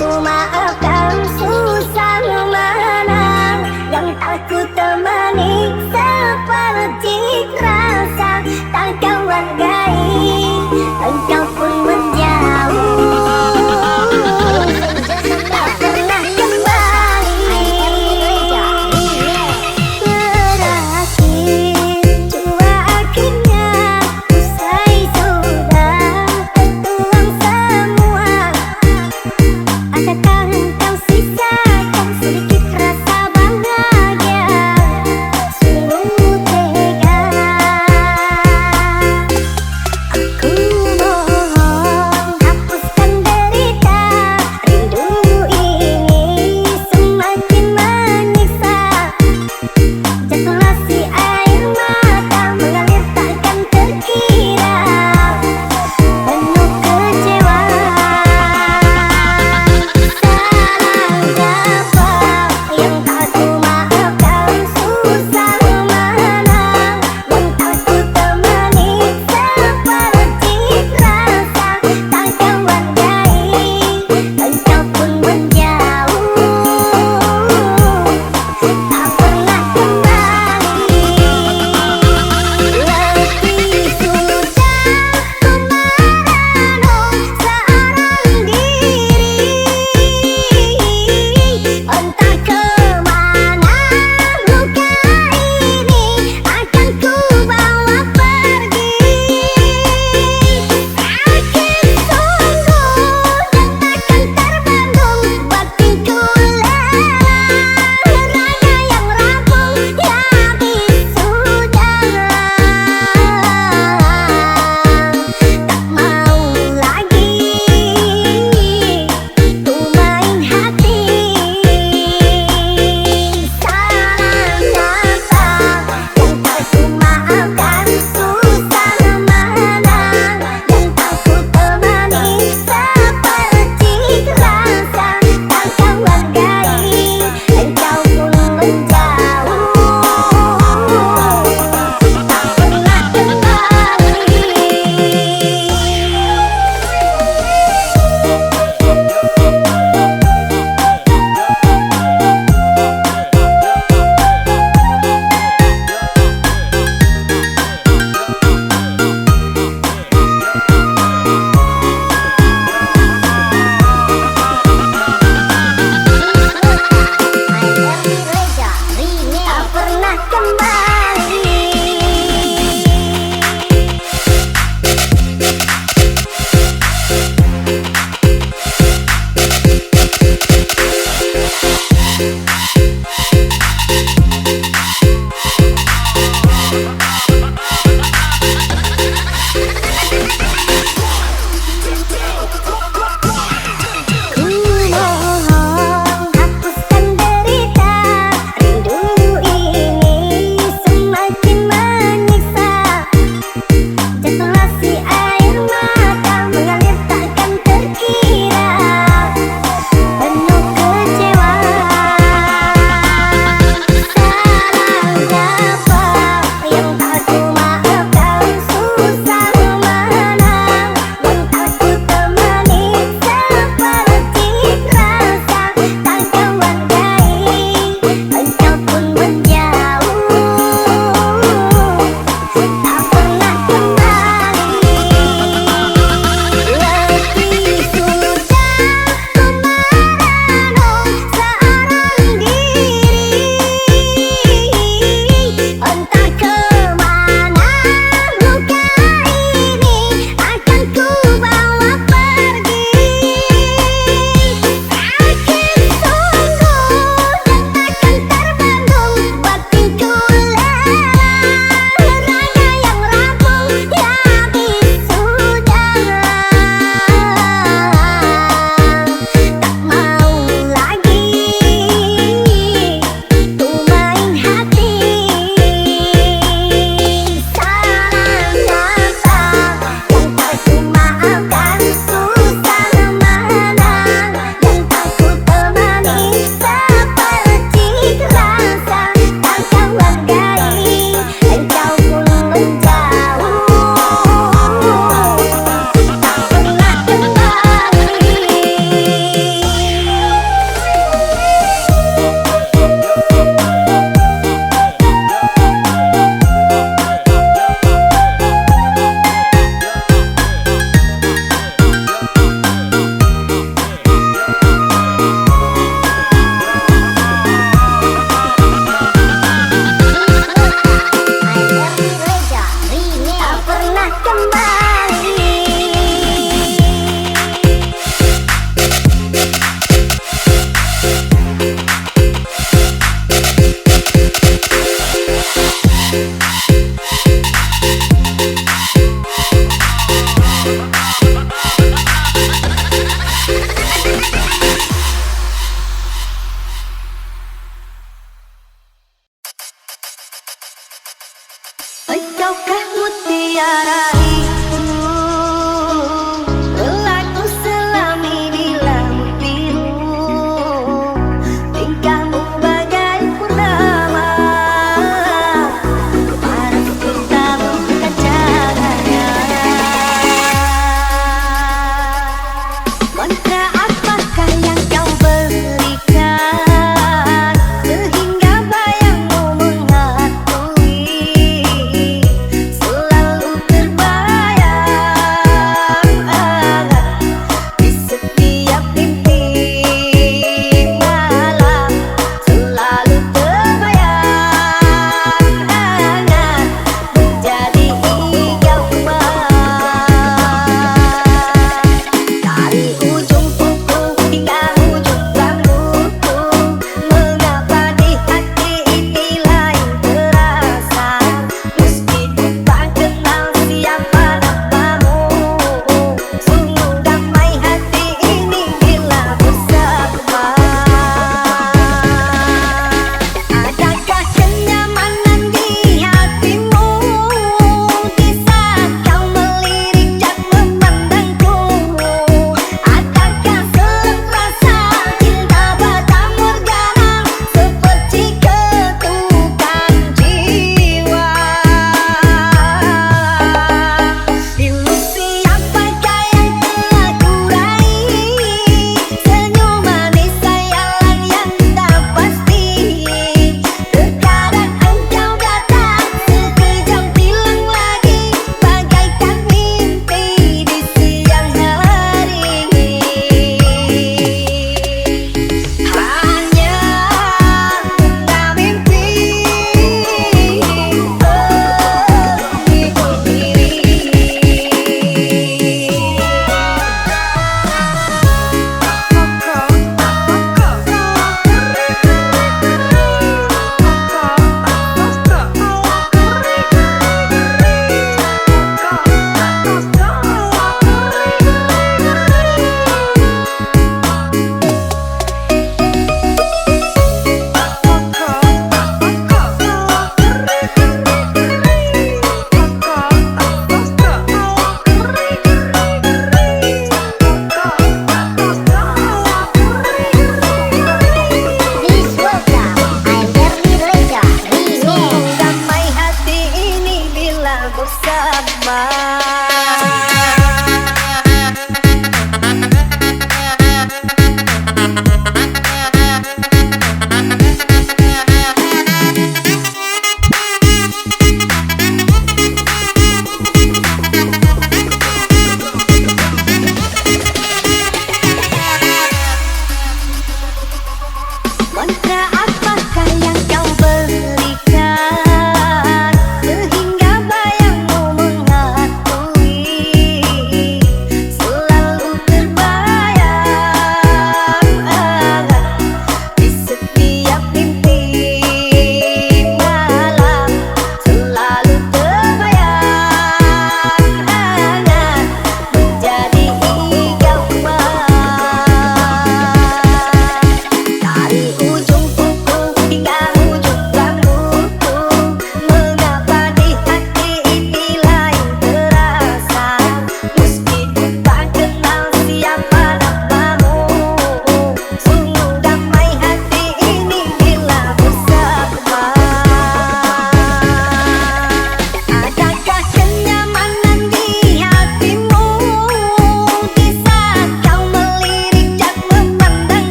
Ku maafkan susah menang, yang tak ku temani seperti rasa tak kau hargai, engkau pun menjauh. Tak pernah kembali. Berakhir dua akhirnya, usai sudah tertuang semua. Adakah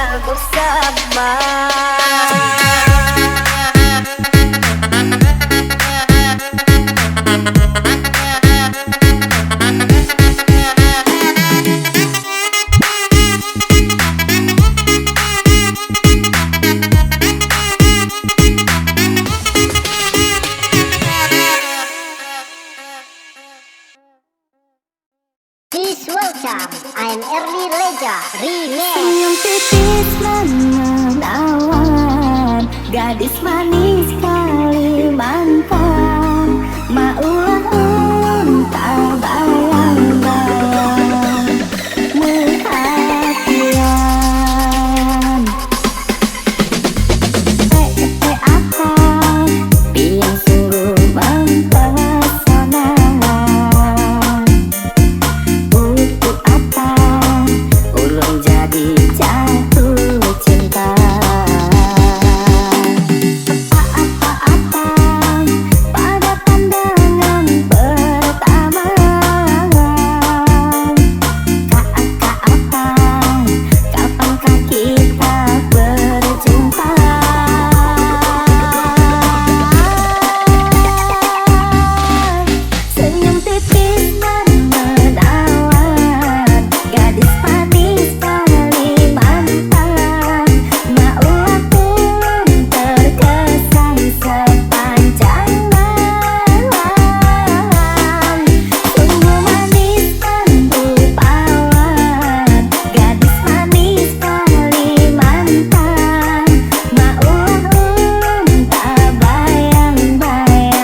tinggal bersama. Please welcome, I'm Early Leja Remix. Senyum tipis menawan, gadis manis Kalimantan, maulah unta bayang-bayang perhatian. Apa yang sungguh mempesona. Untuk apa ulung jadi jatuh cinta. Apa-apa pada pandangan pertama. Apa kapankah kita berjumpa. Senyum tipis menawan, gadis manis Kalimantan, maulah pun terkesan sepanjang malam. Sungguh manis dan rupawan, gadis manis Kalimantan, maulah unta bayang-bayang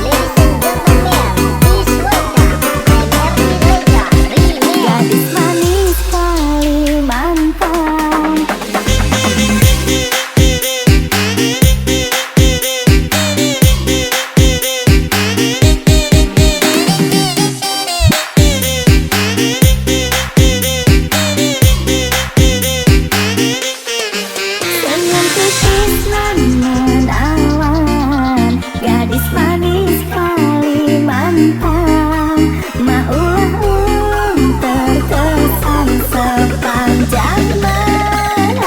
Ladies and gentlemen, please welcome, I'm Early Leja Remix. gadis manis Kalimantan. Senyum tipis menawan, gadis manis Kalimantan, maulah terkesan sepanjang malam.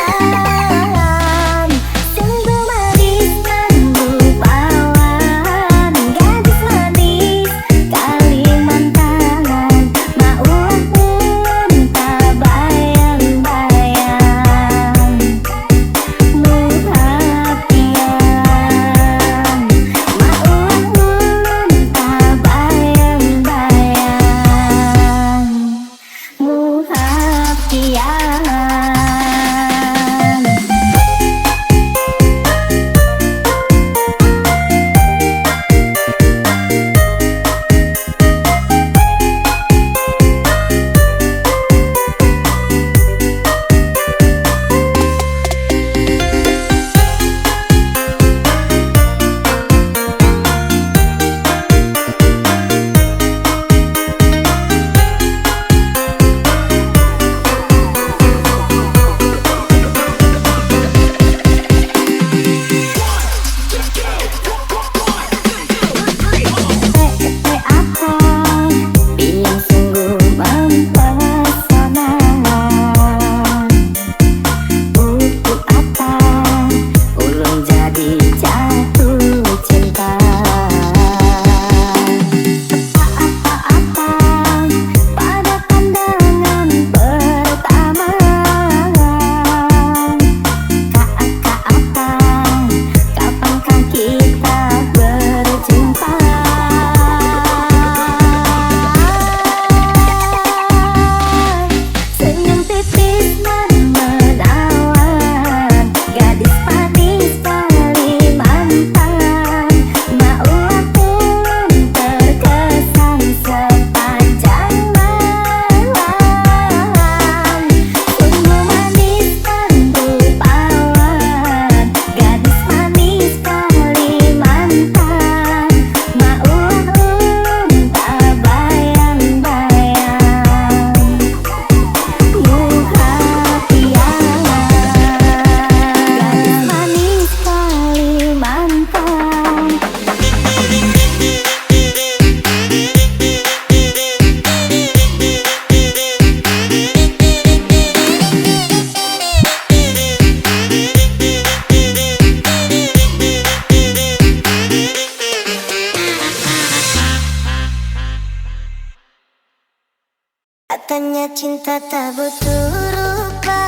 Sungguh manis dan rupawan, gadis manis Kalimantan, maulah unta bayang-bayang perhatian. Maulah unta bayang-bayang perhatian. cinta tak butuh rupa,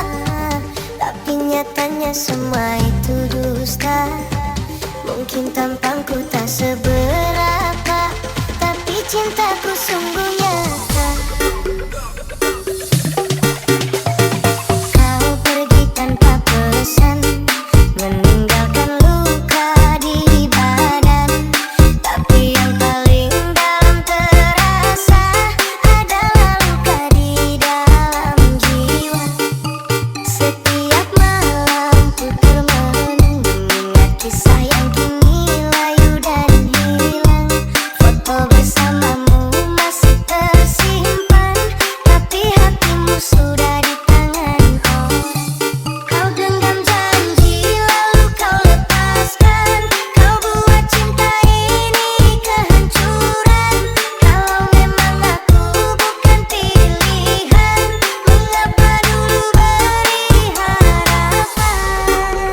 tapi nyatanya semua itu dusta. Mungkin tampangku tak seberapa, tapi cintaku sungguh nyata. Kau pergi tanpa pesan, meninggalkan luka di badan. Tapi yang paling dalam terasa adalah luka di dalam jiwa. Setiap malam ku termenung mengingat kisah yang kini layu dan hilang. Foto bersamamu masih tersimpan, tapi hatimu sudah di tangan orang. Kau genggam janji lalu kau lepaskan. Kau buat cinta ini kehancuran. Kalau memang aku bukan pilihan, mengapa dulu beri harapan?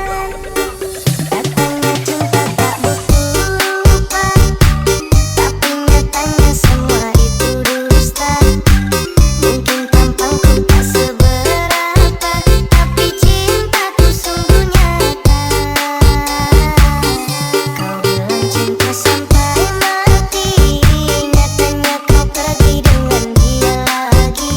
Katanya cinta tak butuh rupa, tapi nyatanya semua itu dusta. Mungkin tampangku tak seberapa, tapi cintaku sungguh nyata. Kau bilang cinta sampai mati, nyatanya kau pergi dengan dia lagi.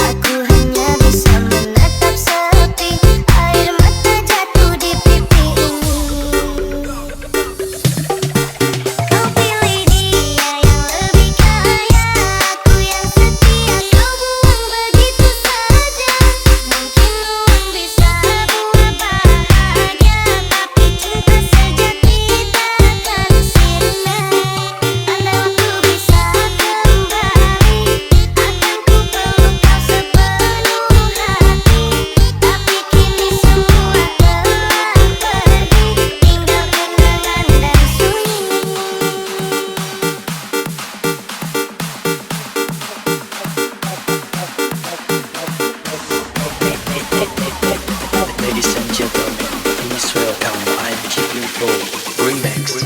Aku hanya bisa menatap sepi, air mata jatuh di pipi ini. Kau pilih dia yang lebih kaya, aku yang setia kau buang begitu saja. Mungkin uang bisa buat bahagia, tapi cinta sejati takkan sirna. Andai waktu bisa kembali, akan ku peluk kau sepenuh hati. Tapi kini semua telah pergi, tinggal kenangan dan sunyi. Ladies and gentlemen, please welcome I'm Keeping Flow Remix.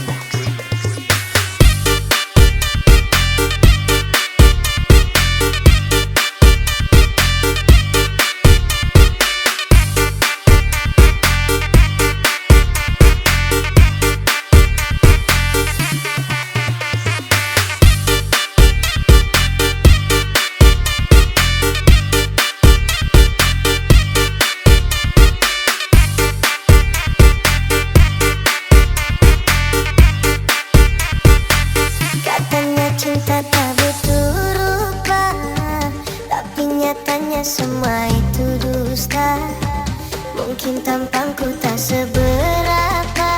Katanya cinta tak butuh rupa, tapi nyatanya semua itu dusta. Mungkin tampangku tak seberapa,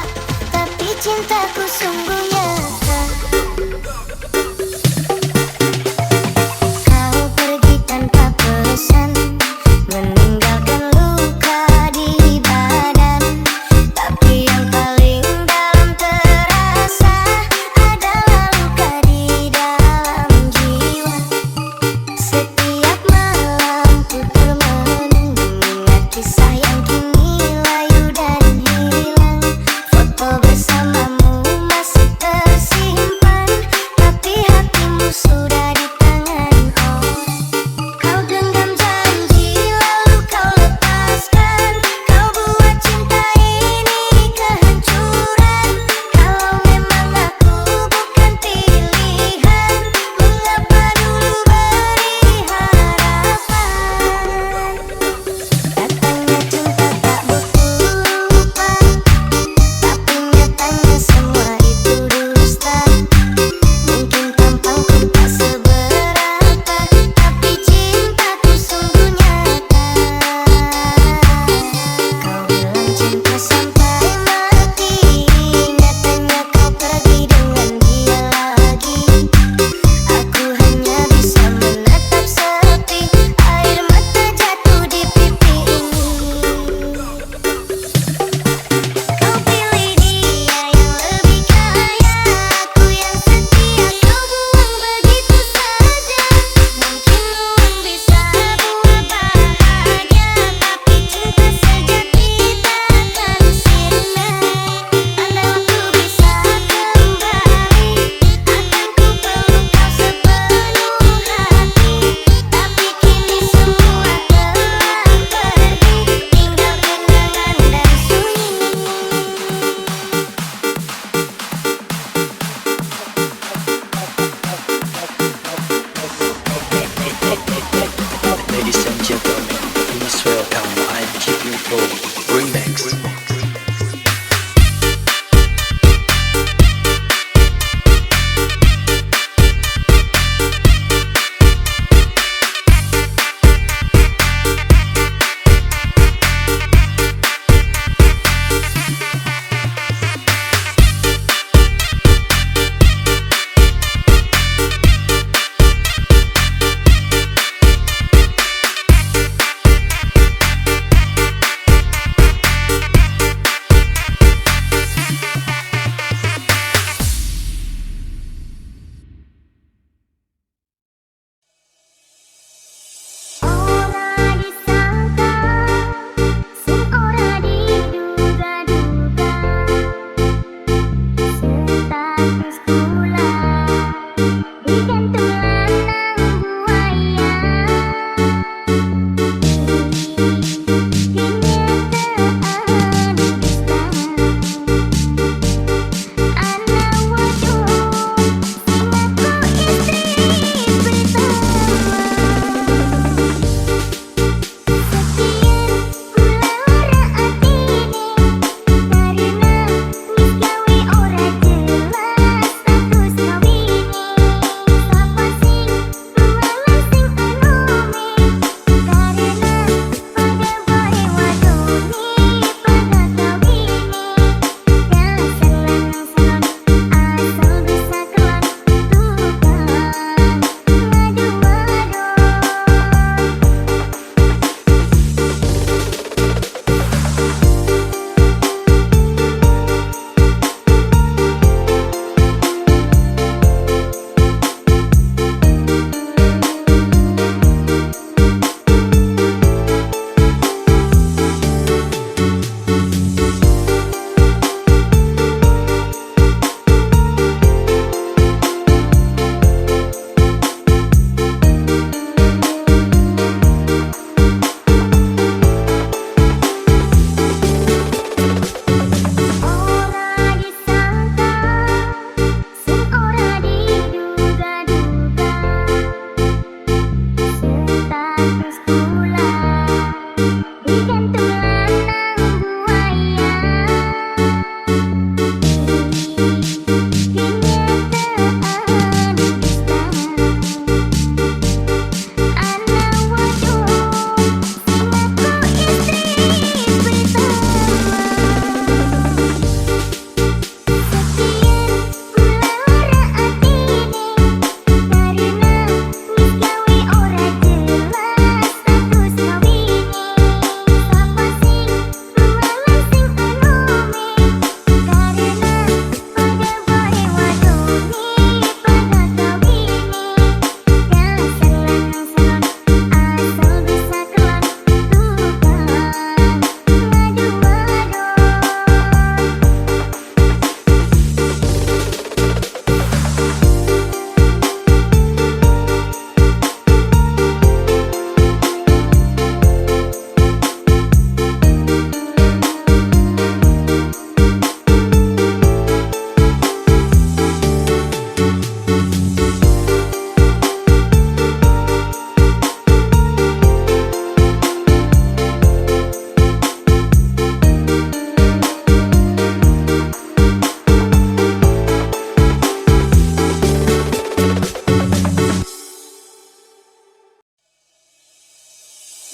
tapi cintaku sungguh nyata. Kau pergi tanpa pesan, meninggalkan luka di badan. Tapi yang paling dalam terasa adalah luka di dalam jiwa. Setiap malam ku termenung mengingat kisah yang kini layu dan hilang. Foto bersamamu masih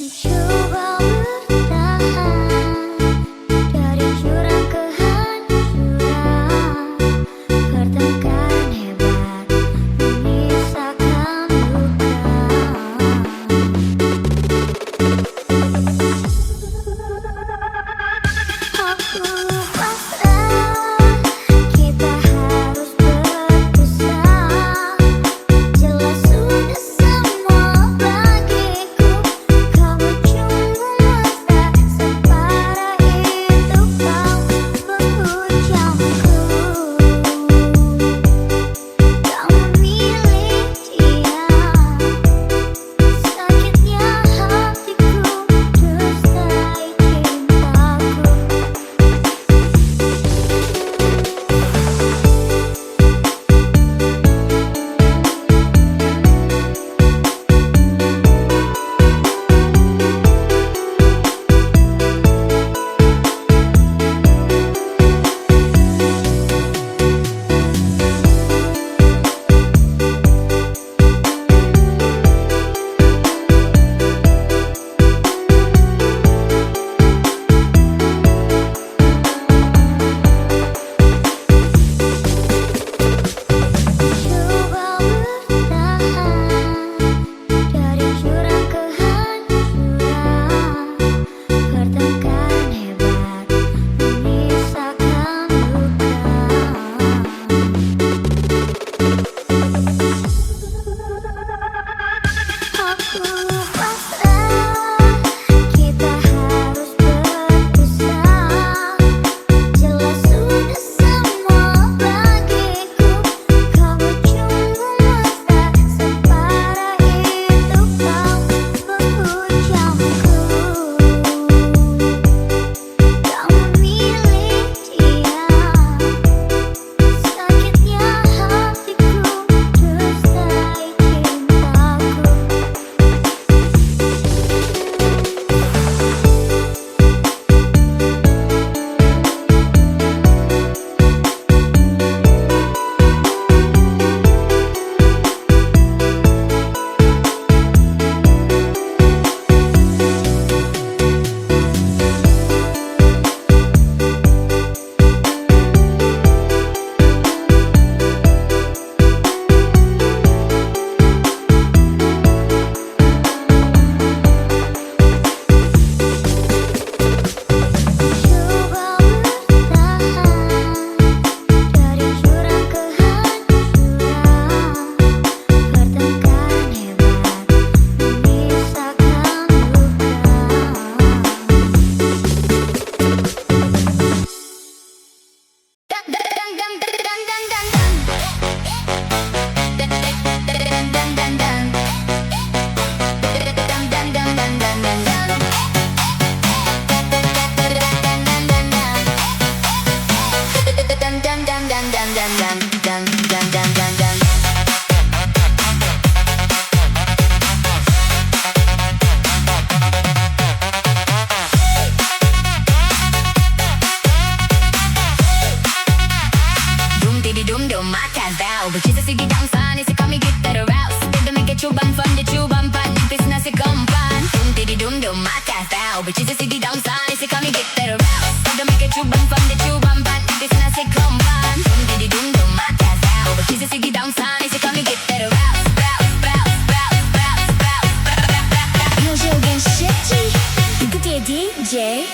Coba bertahan dari jurang kehancuran, pertengkaran hebat menyisakan luka. Aku pasrah, kita harus berpisah. Jelas sudah semua bagiku, kamu cuma dum mata style, but you just see the downside. Is it coming get that arouse? Don't make it chuban from the chuban, but this is not say come on. Dum mata style, but you just see the downside. Is it coming get that arouse? 요즘 쉽지 그게 DJ.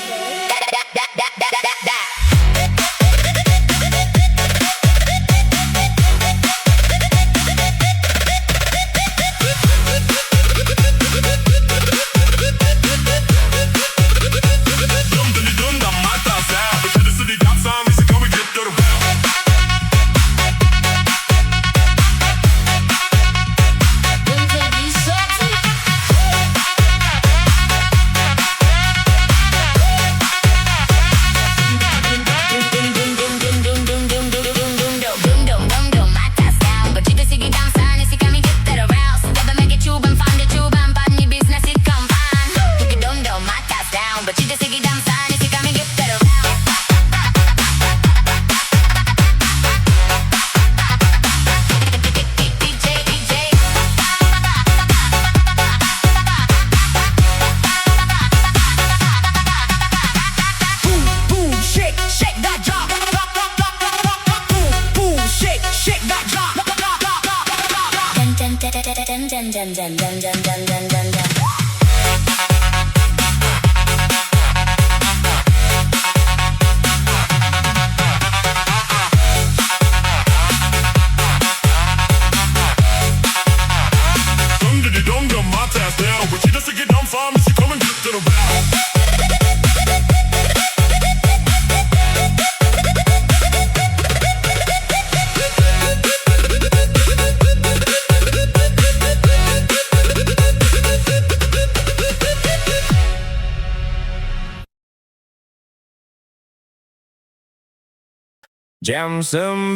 Jam 9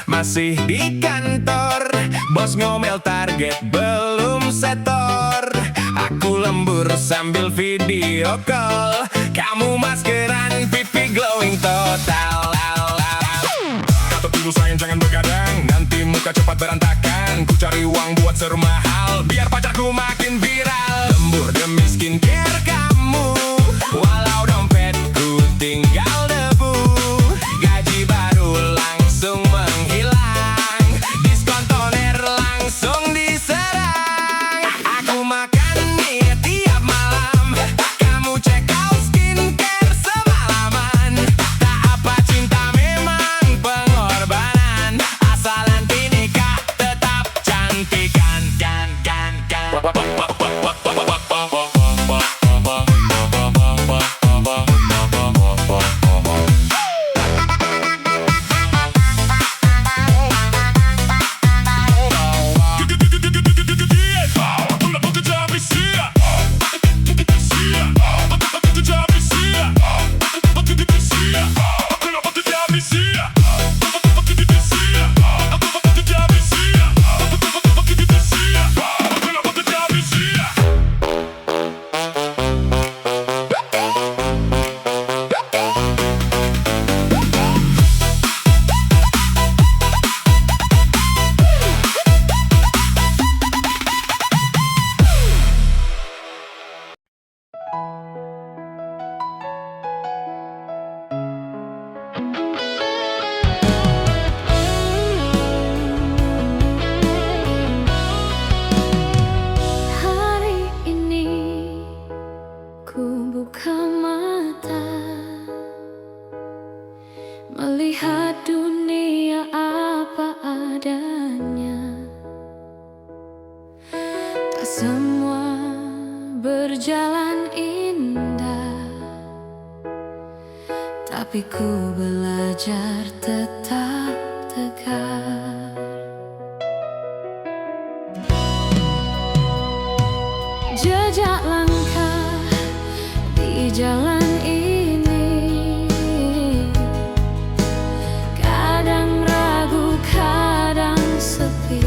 masih di kantor. Bos ngomel target belum setor. Aku lembur sambil video call. Kamu maskeran pipi glowing total. Kata dulu sayang jangan begadang, nanti muka cepat berantakan. Ku cari uang buat seru mahal, biar pacarku makin viral. Lembur demi skincare kamu, walau dompetku tinggal debu. Gaji baru langsung menghilang, diskon toner langsung diserang. Aku makan mie tiap malam, kamu check out skincare semalaman. Tak apa cinta memang pengorbanan, asal nanti nikah tetap cantikan. Melihat dunia apa adanya, tak semua berjalan indah, tapi ku belajar tetap tegar. Jejak langkah di jalan ini, kadang ragu, kadang sepi,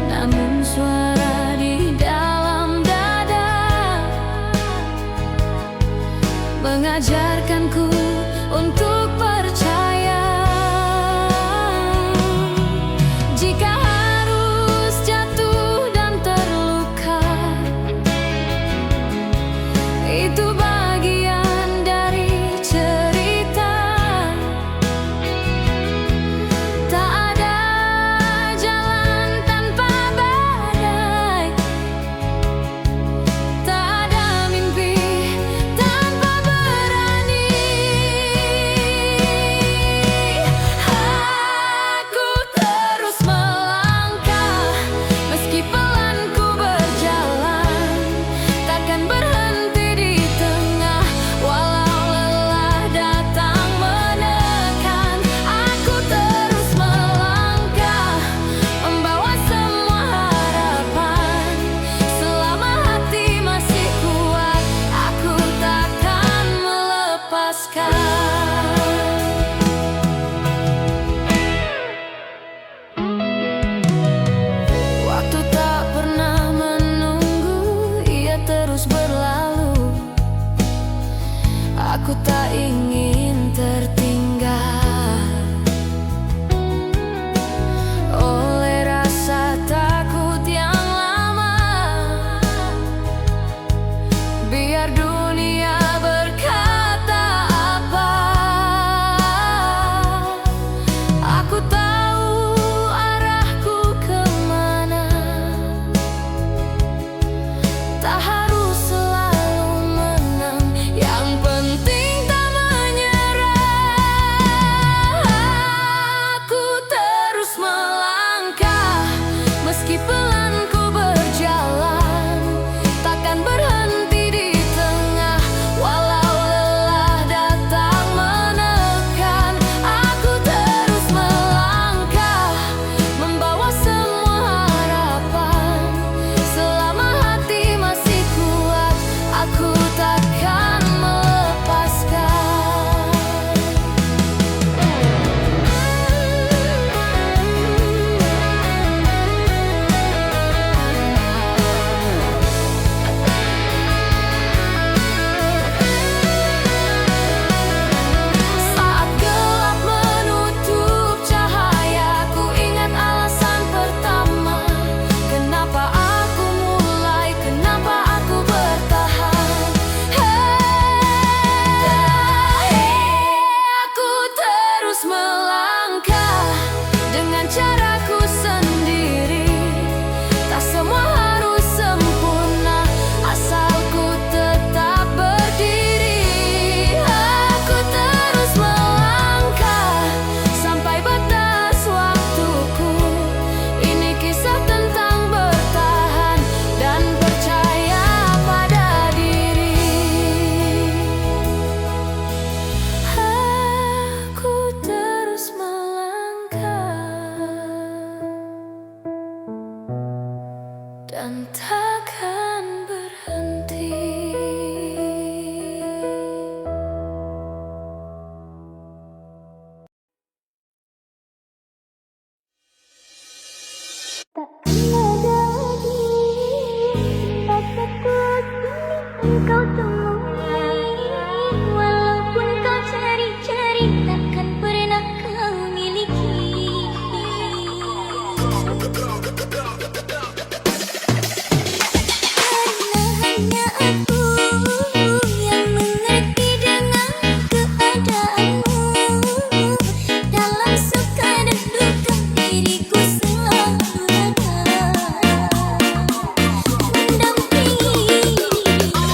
namun suara di dalam dada mengajarkanku untuk percaya. Jika harus jatuh dan terluka, takkan berhenti. Takkan ada lagi rasaku ini engkau temui. Walaupun kau cari-cari, takkan pernah kau miliki. Karena hanya aku yang mengerti dengan keadaanmu. Dalam suka dan duka diriku selalu ada, mendampingi dirimu.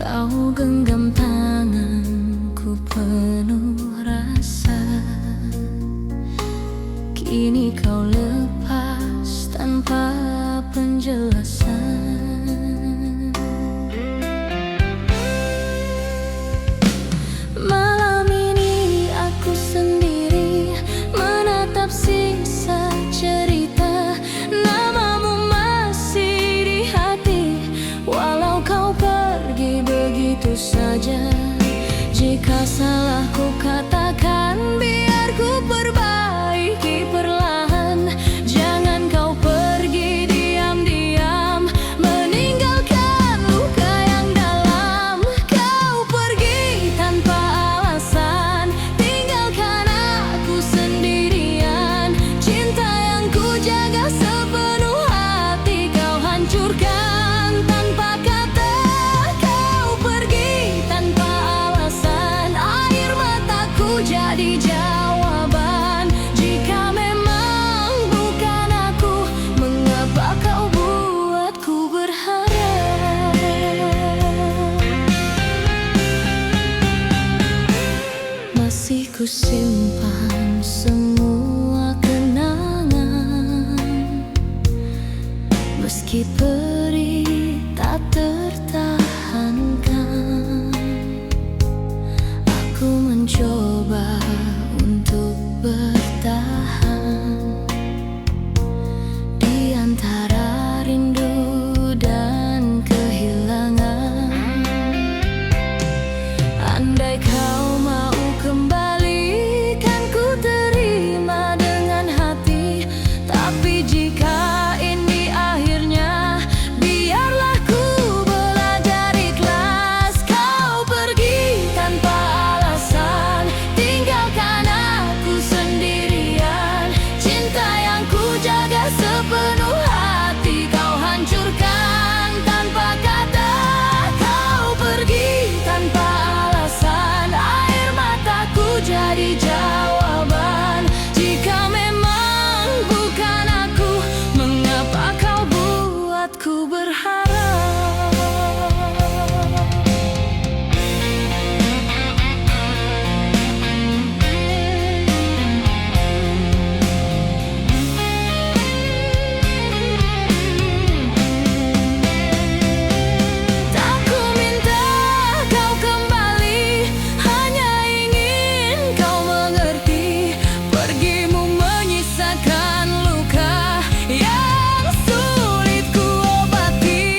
Kau genggam tanganku penuh rasa. Kini kau lepas tanpa penjelasan. Malam ini aku sendiri menatap sisa cerita. Namamu masih di hati, walau kau pergi begitu saja. Jika salah ku katakan, biar ku perbaiki perlahan. Jangan kau pergi diam-diam, meninggalkan luka yang dalam. Kau pergi tanpa alasan, tinggalkan aku sendirian. Cinta yang ku jaga sepenuh hati kau hancurkan tanpa kata. Kau pergi tanpa alasan, air mataku jadi jawaban. Jika memang bukan aku, mengapa kau buatku berharap? Masih ku simpan semua kenangan, meski perih tak tertahankan. Aku mencoba untuk bertahan di antara rindu dan kehilangan. Andai kau mau kembali, kan ku terima dengan hati. Tapi jika ini akhirnya, biarlah ku belajar ikhlas. Kau pergi tanpa alasan, tinggalkan aku sendirian. Cinta yang ku jaga sepenuh hati kau hancurkan tanpa kata. Kau pergi tanpa alasan, air mataku jadi jawaban. Jika memang bukan aku, mengapa kau buatku berharap? Tak ku minta kau kembali, hanya ingin kau mengerti. Pergimu menyisakan luka yang sulit ku obati.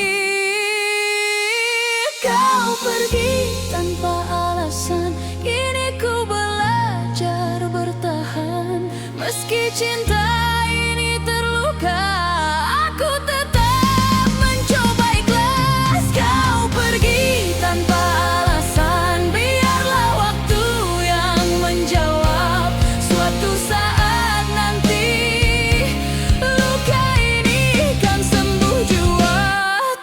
Kau pergi tanpa alasan, kini ku belajar bertahan. Meski cinta ini terluka, aku tetap mencoba ikhlas. Kau pergi tanpa alasan, biarlah waktu yang menjawab. Suatu saat nanti, luka ini kan sembuh jua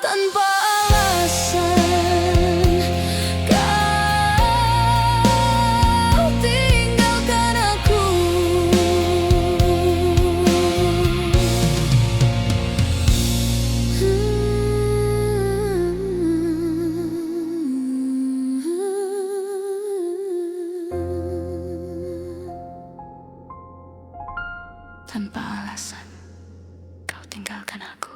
tanpa alasan. Kau tinggalkan aku. Tanpa alasan, kau tinggalkan aku.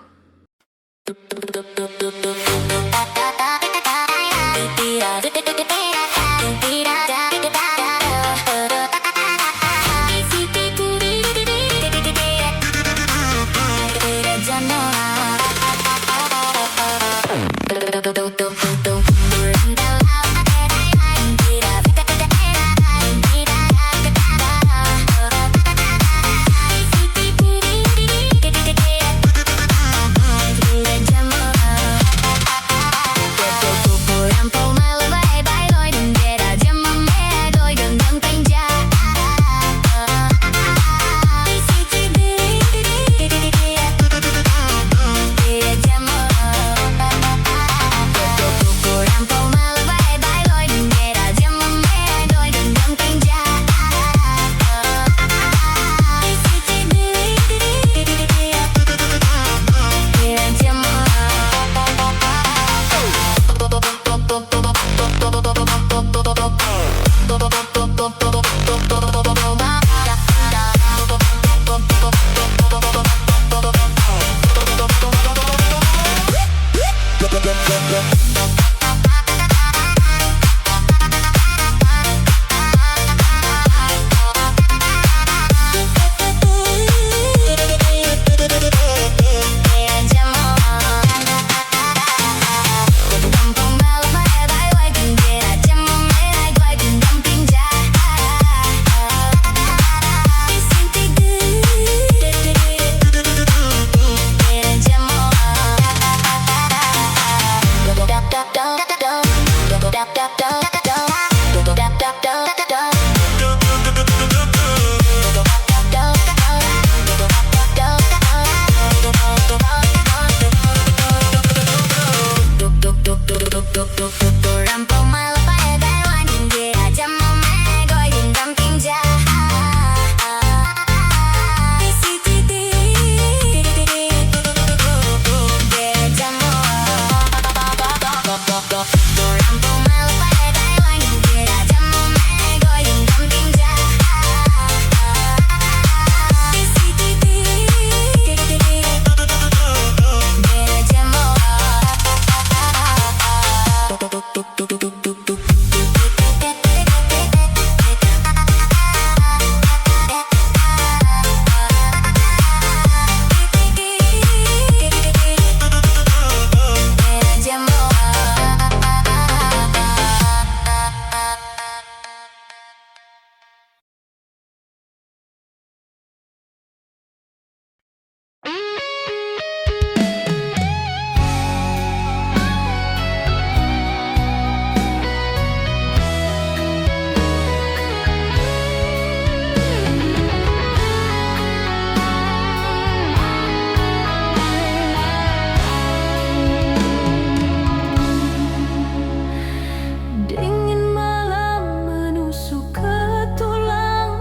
Dingin malam menusuk ke tulang,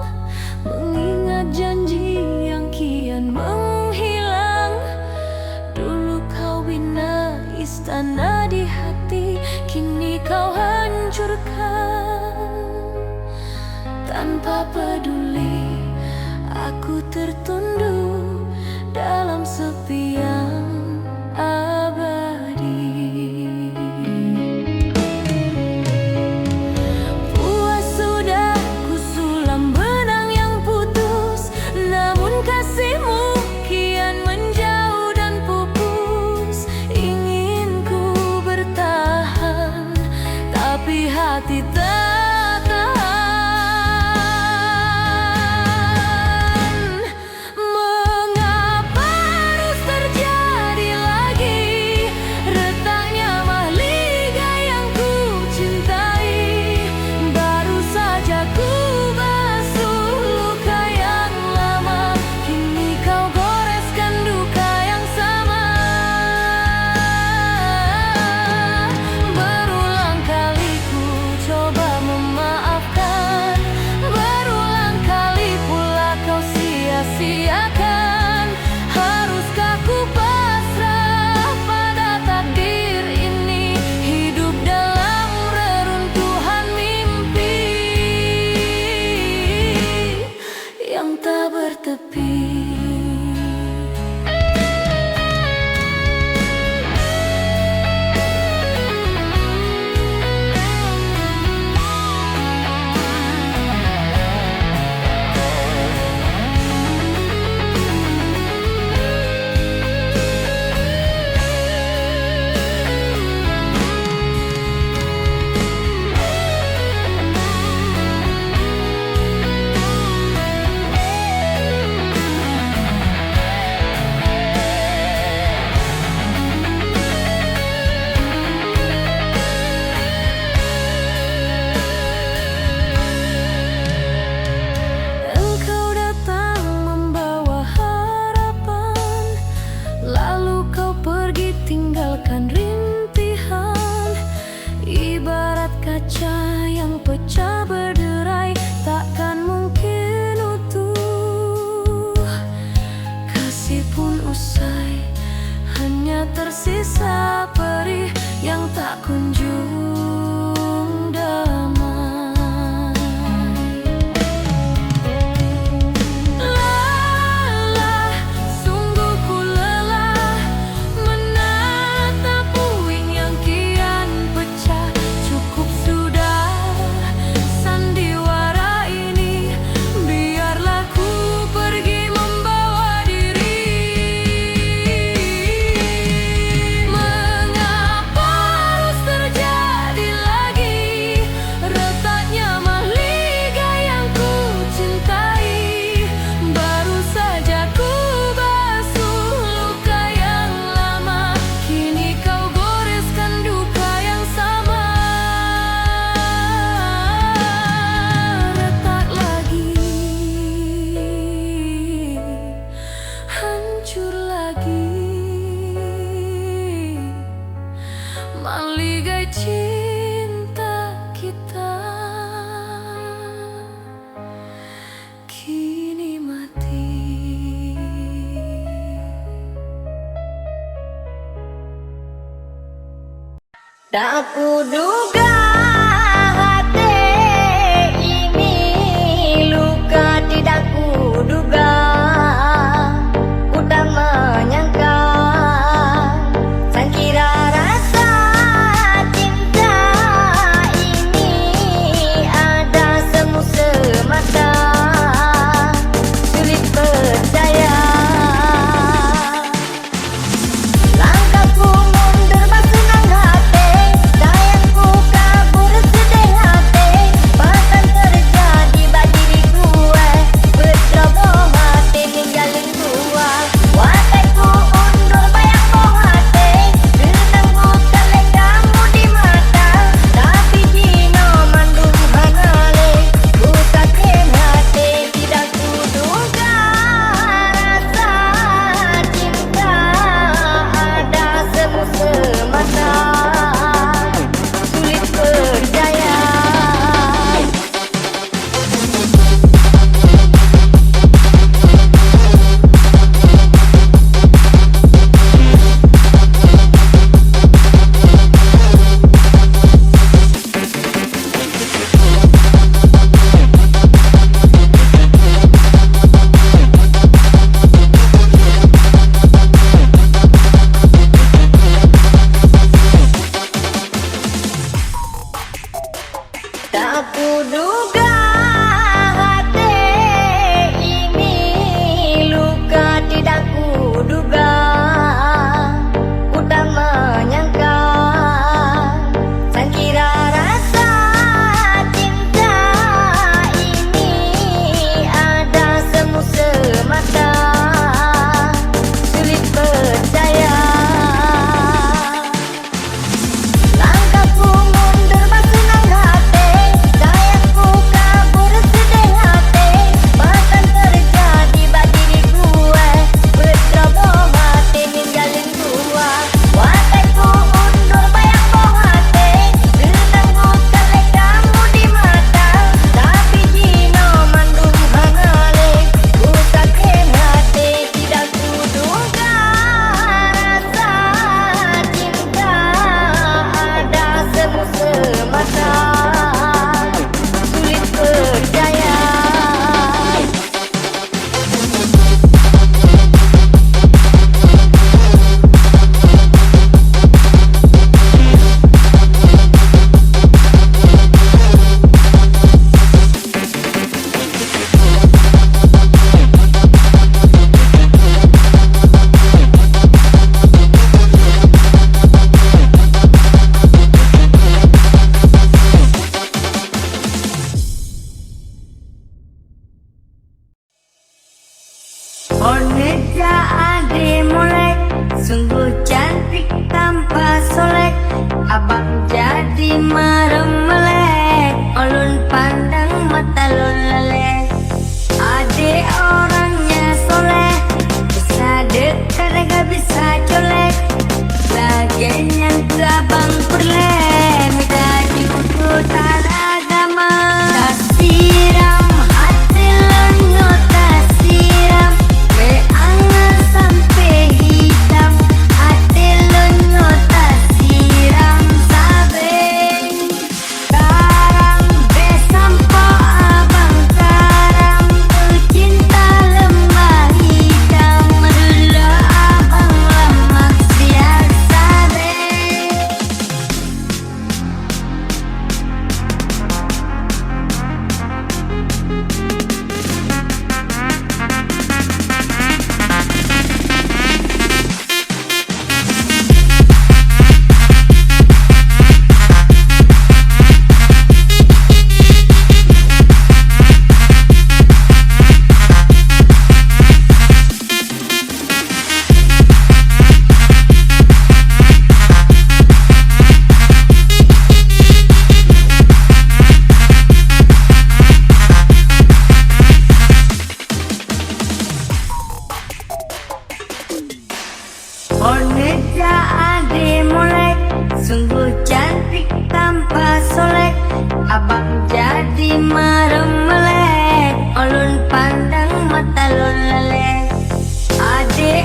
mengingat janji yang kian menghilang. Dulu kau bina istana di hati, kini kau hancurkan. Tanpa peduli, aku tertunduk dalam sepi yang abadi. Puas sudah ku sulam benang yang putus, namun kasihmu kian menjauh dan pupus. Ingin ku bertahan, tapi hati tak tahan. Mengapa harus terjadi lagi retaknya mahligai yang ku cintai? Baru saja ku basuh luka yang lama, kini kau goreskan duka yang sama. Berulang kali ku coba memaafkan, berulang kali pula kau sia-siakan. Haruskah ku pasrah pada takdir ini, hidup dalam reruntuhan mimpi yang tak bertepi? Engkau datang membawa harapan, lalu kau pergi tinggalkan rintihan. Ibarat kaca yang pecah berderai, takkan mungkin utuh. Kasih pun usai, hanya tersisa perih yang tak kunjung damai. Lelah, sungguh ku lelah menatap puing yang kian pecah. Cukup sudah sandiwara ini, biarlah ku pergi membawa diri. Mengapa harus terjadi cinta kita kini mati. Tak kuduga hati ini luka, tidak kuduga, ku tak menyangka, sangkira rasa cinta ini ada semu semata, sulit percaya. Langkahku mundur bersenang hati, sayangku kabur sedih hati, bahkan terjadi bak diriku berceroboh hati ninggalin gua. Watakku undur bayang boh hati, renang bukan lek kamu di mata, tapi dino mandung hanale, ku sakit hati, tidak kuduga rasa cinta ada semu semata, sulit percaya. Tak kuduga hati ini luka, tidak kuduga, ku tak menyangka, sangkira rasa cinta ini ada semu semata, sulit percaya. Langkahku mundur bersenang hati, sayangku kabur sedih hati, bahkan terjadi bak diriku berceroboh hati ninggalin gua. Watakku undur bayang boh hati, renang bukan lek kamu di mata, tapi dino mandung hanale, ku sakit hati, tidak kuduga rasa cinta ada semu semata, sulit percaya. Oneja ade molek, sungguh cantik tanpa solek, abang jadi marem melek, ulun pandang mata lun leleh. Ade orangnya soleh, bisa dekat gak bisa colek, laginya abang perleh, minta diikutan agama. Tak siram hati lenyo, tak siram beangan sampai hitam, hati lenyo tak siram sabe. cantik tanpa solek, abang jadi marem melek. Ulun pandang mata lun lelek, ade